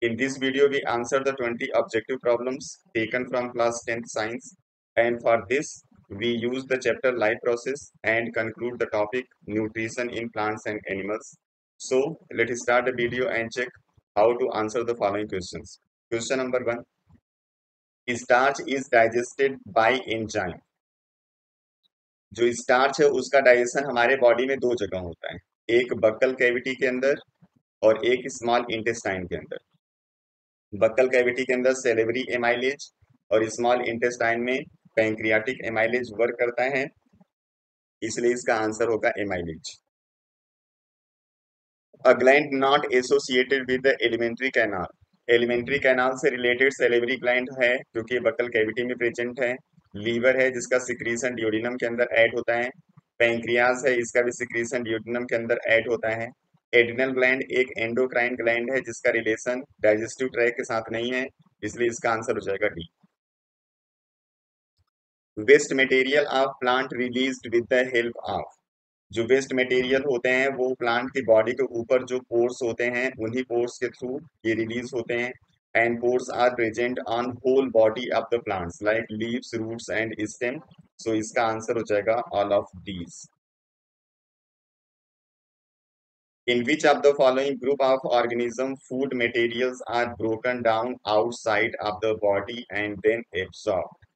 In this video, we answer the 20 objective problems taken from class 10th science. And for this, we use the chapter life process and conclude the topic nutrition in plants and animals. So let's start the video and check how to answer the following questions. Question number 1. Starch is digested by enzyme. जो starch है उसका digestion हमारे body में दो जगह होता है, एक बक्कल कैविटी के अंदर और एक स्मॉल इंटेस्टाइन के अंदर। बक्कल कैविटी के अंदर सेलेवरी एमाइलेज और स्मॉल इंटेस्टाइन में पैंक्रियाटिक एमाइलेज वर्क करता है, इसलिए इसका आंसर होगा amylase. A gland not associated with the alimentary canal. Alimentary canal से रिलेटेड सेलेवरी ग्लैंड है क्योंकि बक्कल कैविटी में प्रेजेंट है। लीवर है जिसका सिक्रीशन ड्यूोडेनम के अंदर ऐड होता है। पैंक्रियाज है, इसका भी सिक्रीशन ड्यूोडेनम के अंदर ऐड होता है। एड्रिनल ग्लैंड एक एंडोक्राइन ग्लैंड है जिसका रिलेशन डाइजेस्टिव ट्रैक्ट के साथ नहीं है, इसलिए इसका आंसर हो जाएगा D. Waste material of plant released with the help of. जो वेस्ट मटेरियल होते हैं वो प्लांट की बॉडी के ऊपर जो पोर्स होते हैं उन्हीं पोर्स के थ्रू ये रिलीज होते हैं। And pores are present on whole body of the plants like leaves, roots and stem. So इसका आंसर हो जाएगा all of these. In which of the following group of organism food materials are broken down outside of the body and then absorbed?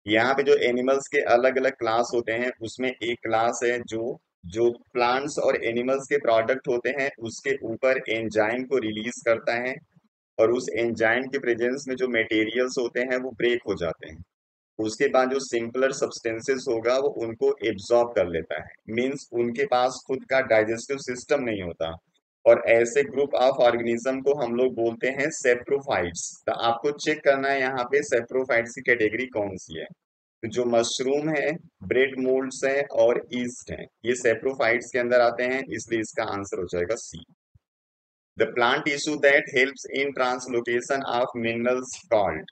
यहाँ पे जो animals के अलग अलग class होते हैं उसमें एक क्लास है जो जो प्लांट्स और एनिमल्स के प्रोडक्ट होते हैं उसके ऊपर एंजाइम को रिलीज करता है, और उस एंजाइम के प्रेजेंस में जो मटेरियल्स होते हैं वो ब्रेक हो जाते हैं। उसके बाद जो सिंपलर सब्सटेंसेस होगा वो उनको एब्जॉर्ब कर लेता है, मींस उनके पास खुद का डाइजेस्टिव सिस्टम नहीं होता। और ऐसे ग्रुप ऑफ ऑर्गेनिज्म को हम लोग बोलते हैं सेप्रोफाइट्स। तो आपको चेक करना है यहाँ पे सेप्रोफाइट्स की कैटेगरी कौन सी है। तो जो मशरूम है, ब्रेड मोल्ड्स है और ईस्ट है, ये सेप्रोफाइट्स के अंदर आते हैं, इसलिए इसका आंसर हो जाएगा C. The plant tissue that helps in translocation of minerals called.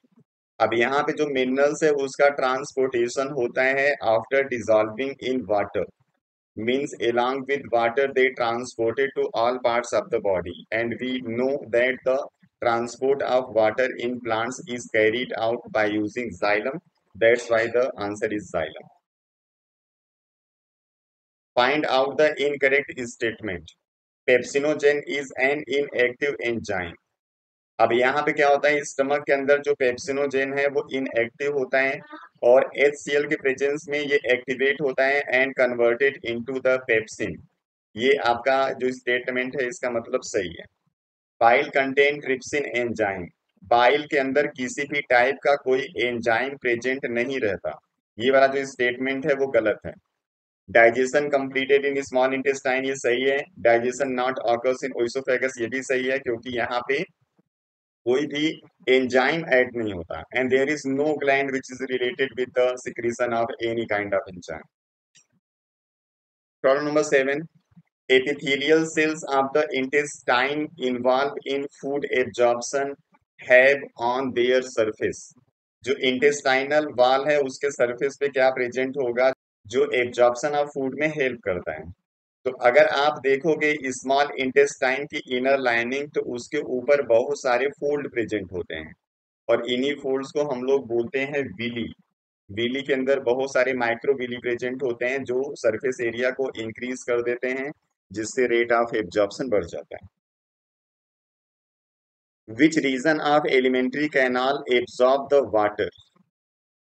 अब यहाँ पे जो मिनरल्स है उसका ट्रांसपोर्टेशन होता है after dissolving in water, means along with water they transported to all parts of the body, and we know that the transport of water in plants is carried out by using xylem. That's why the answer is xylem. Find out the incorrect statement. Pepsinogen is an inactive enzyme. अब यहाँ पे क्या होता है, stomach के अंदर जो pepsinogen है वो इनएक्टिव होता है और HCl के प्रेजेंस में ये एक्टिवेट होता है and converted into the pepsin. ये आपका जो स्टेटमेंट है इसका मतलब सही है। Bile contain trypsin enzyme. Bile के अंदर किसी भी टाइप का कोई एंजाइम प्रेजेंट नहीं रहता, ये वाला जो स्टेटमेंट है वो गलत है। Digestion completed in small intestine, ये सही है। Digestion not occurs in oesophagus, ये भी सही है क्योंकि यहाँ पे कोई भी एंजाइम ऐड नहीं होता। And there is no gland which is related with the secretion of any kind of enzyme. Problem number 7। epithelial cells of the intestine involved in food absorption have on their surface। जो intestinal wall है उसके surface पे क्या present होगा जो absorption of food में help करता है। तो अगर आप देखोगे स्मॉल इंटेस्टाइन की इनर लाइनिंग तो उसके ऊपर बहुत सारे फोल्ड प्रेजेंट होते हैं, और इन्हीं फोल्ड्स को हम लोग बोलते हैं विली। विली के अंदर बहुत सारे माइक्रो विली प्रेजेंट होते हैं जो सरफेस एरिया को इंक्रीज कर देते हैं, जिससे रेट ऑफ एब्जॉर्प्शन बढ़ जाता है। Which region of alimentary canal absorb the water.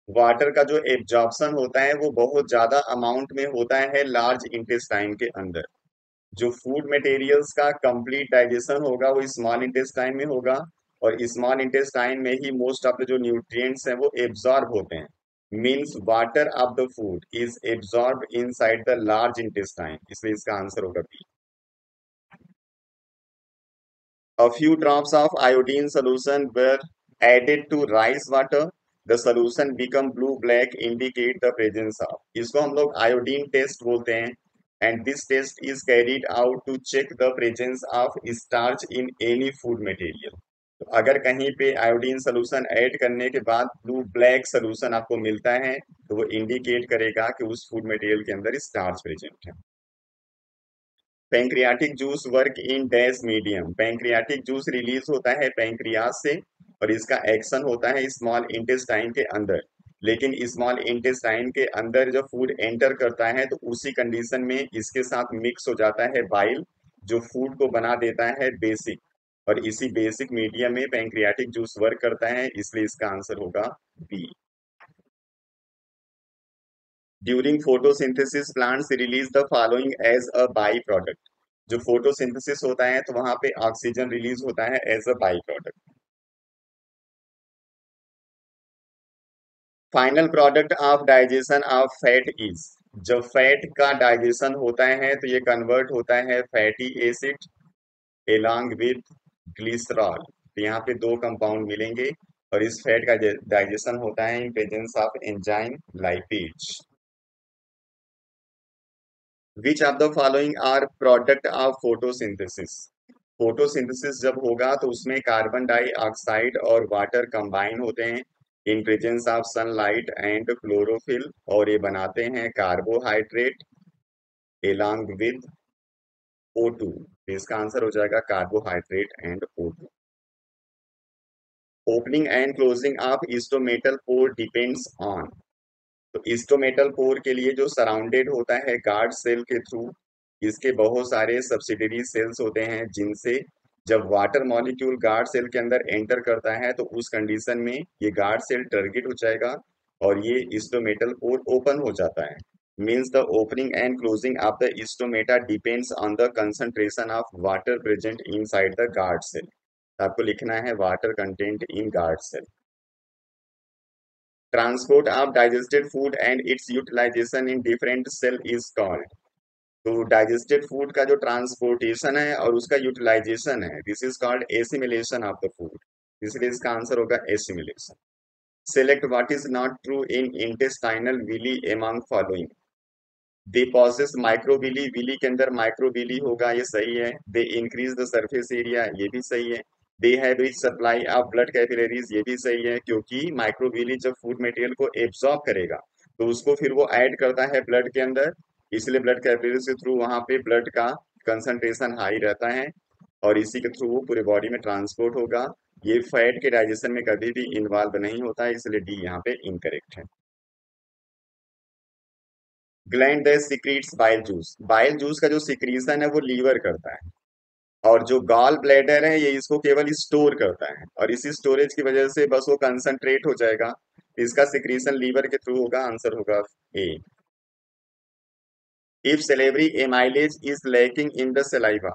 Water का जो एब्जॉर्प्शन होता है वो बहुत ज्यादा अमाउंट में होता है लार्ज इंटेस्टाइन के अंदर। जो फूड मटेरियल्स का कंप्लीट डाइजेशन होगा वो स्मॉल इंटेस्टाइन में होगा, और स्मॉल इंटेस्टाइन में ही मोस्ट ऑफ द जो न्यूट्रिएंट्स हैं वो एब्जॉर्ब होते हैं। Means water of the food is absorb inside the large intestine, इसलिए इसका आंसर होगा B. A few drops of iodine solution were added to rice water. The solution become blue black indicate the presence of। इसको हम लोग iodine test बोलते हैं। And this test is carried out to check the presence of starch in any food material. तो अगर कहीं पे iodine solution add करने के बाद ब्लू ब्लैक सोल्यूशन आपको मिलता है तो वो इंडिकेट करेगा कि उस फूड मटेरियल के अंदर स्टार्च प्रेजेंट है। Pancreatic juice work in dash medium. Pancreatic juice release होता है पैंक्रियास से और इसका एक्शन होता है स्मॉल इंटेस्टाइन के अंदर। लेकिन स्मॉल इंटेस्टाइन के अंदर जब फूड एंटर करता है तो उसी कंडीशन में इसके साथ मिक्स हो जाता है बाइल, जो फूड को बना देता है बेसिक। और इसी बेसिक मीडियम में पैंक्रियाटिक जूस वर्क करता है, इसलिए इसका आंसर होगा B. During photosynthesis plants release the following as a by product. जो फोटोसिंथेसिस होता है तो वहां पे ऑक्सीजन रिलीज होता है as a by product. Final product of digestion of fat is. जब फैट का डाइजेशन होता है तो ये कन्वर्ट होता है fatty acid along with glycerol. तो यहाँ पे दो कंपाउंड मिलेंगे और इस फैट का डाइजेशन होता है in presence of enzyme lipase. Which of the following are product of photosynthesis. Photosynthesis जब होगा तो उसमें कार्बन डाइऑक्साइड और वाटर कंबाइन होते हैं in presence of sunlight and chlorophyll, और ये बनाते हैं कार्बोहाइड्रेट एलॉन्ग विद O2। इसका आंसर हो जाएगा carbohydrate and O2। Opening and closing of stomatal pore depends on. तो स्टोमेटल पोर के लिए जो सराउंडेड होता है गार्ड सेल के थ्रू, इसके बहुत सारे सब्सिडरी सेल्स होते हैं जिनसे जब वाटर मॉलिक्यूल गार्ड सेल के अंदर एंटर करता है तो उस कंडीशन में ये गार्ड सेल टर्गेट हो जाएगा और ये स्टोमेटल पोर ओपन हो जाता है। Means the opening and closing of the stomata depends on the concentration of water present inside the guard cell. आपको लिखना है water content in guard cell. Transport of digested food and its utilization in different cell is called. तो digested food का जो transportation है और उसका utilization है, this is called assimilation of the food, इसलिए इसका आंसर होगा assimilation. Select what is not true in intestinal villi among following. They possess microvilli, villi के अंदर माइक्रोविली होगा, ये सही है। They increase the surface area, ये भी सही है। They have rich supply of blood capillaries, ये भी सही है, क्योंकि माइक्रोविली जब फूड मटेरियल को एब्सॉर्ब करेगा तो उसको फिर वो ऐड करता है ब्लड के अंदर, इसलिए ब्लड कैपिलरीज के थ्रू वहां पे ब्लड का कंसंट्रेशन हाई रहता है और इसी के थ्रू वो पूरे बॉडी में ट्रांसपोर्ट होगा। ये फैट के डाइजेशन में कभी भी इन्वॉल्व नहीं होता है, इसलिए डी यहाँ पे इनकरेक्ट है। Gland that secretes bile juice. Bile juice का जो सिक्रीशन है वो लीवर करता है और जो गॉल ब्लैडर है ये इसको केवल स्टोर करता है और इसी स्टोरेज की वजह से बस वो कंसंट्रेट हो जाएगा। इसका सिक्रीशन लीवर के थ्रू होगा, आंसर होगा A. If salivary amylase is lacking in the saliva,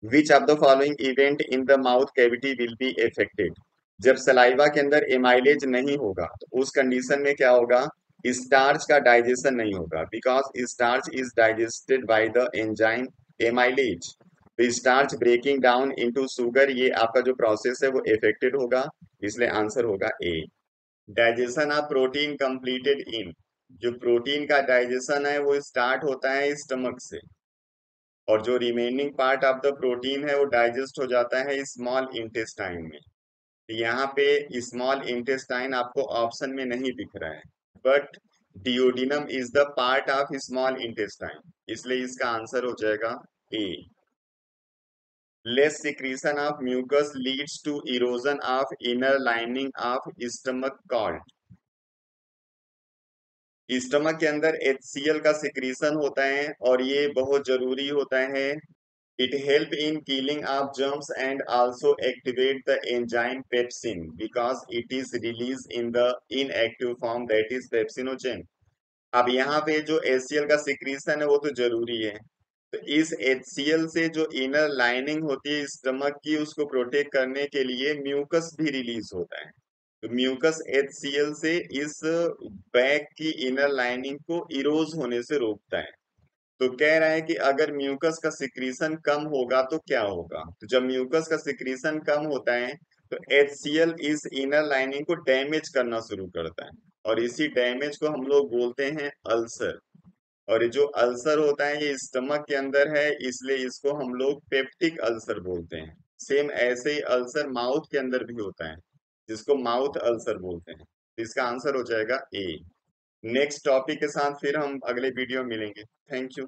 which of the following event in the mouth cavity will be affected. जब सलाइवा के अंदर एमाइलेज नहीं होगा तो उस कंडीशन में क्या होगा, स्टार्च का डाइजेशन नहीं होगा, because starch is digested by the enzyme amylase. तो starch breaking down into sugar, ये आपका जो प्रोसेस है वो इफेक्टेड होगा, इसलिए आंसर होगा A. Digestion of protein completed in. जो प्रोटीन का डाइजेशन है वो स्टार्ट होता है स्टमक से और जो remaining part of the protein है वो डाइजेस्ट हो जाता है स्मॉल इंटेस्टाइन में। यहाँ पे स्मॉल इंटेस्टाइन आपको ऑप्शन में नहीं दिख रहा है, but duodenum is the part of small intestine, इसलिए इसका आंसर हो जाएगा A. Less secretion of mucus leads to erosion of inner lining of stomach called. Stomach के अंदर HCl का सिक्रीशन होता है और ये बहुत जरूरी होता है। It help in killing of germs and also activate the enzyme pepsin because it is released in the inactive form, that is pepsinogen। अब यहाँ पे जो HCl का सिक्रीशन है वो तो जरूरी है, तो इस HCl से जो इनर लाइनिंग होती है स्टमक की उसको प्रोटेक्ट करने के लिए म्यूकस भी रिलीज होता है। तो म्यूकस HCl से इस बैग की इनर लाइनिंग को इरोज होने से रोकता है। तो कह रहा है कि अगर म्यूकस का सिक्रीशन कम होगा तो क्या होगा, तो जब म्यूकस का सिक्रीशन कम होता है तो HCl इस इनर लाइनिंग को डैमेज करना शुरू करता है और इसी डैमेज को हम लोग बोलते हैं अल्सर। और ये जो अल्सर होता है ये स्टमक के अंदर है, इसलिए इसको हम लोग पेप्टिक अल्सर बोलते हैं। सेम ऐसे ही अल्सर माउथ के अंदर भी होता है जिसको माउथ अल्सर बोलते हैं, तो इसका आंसर हो जाएगा ए। नेक्स्ट टॉपिक के साथ फिर हम अगले वीडियो में मिलेंगे। Thank you.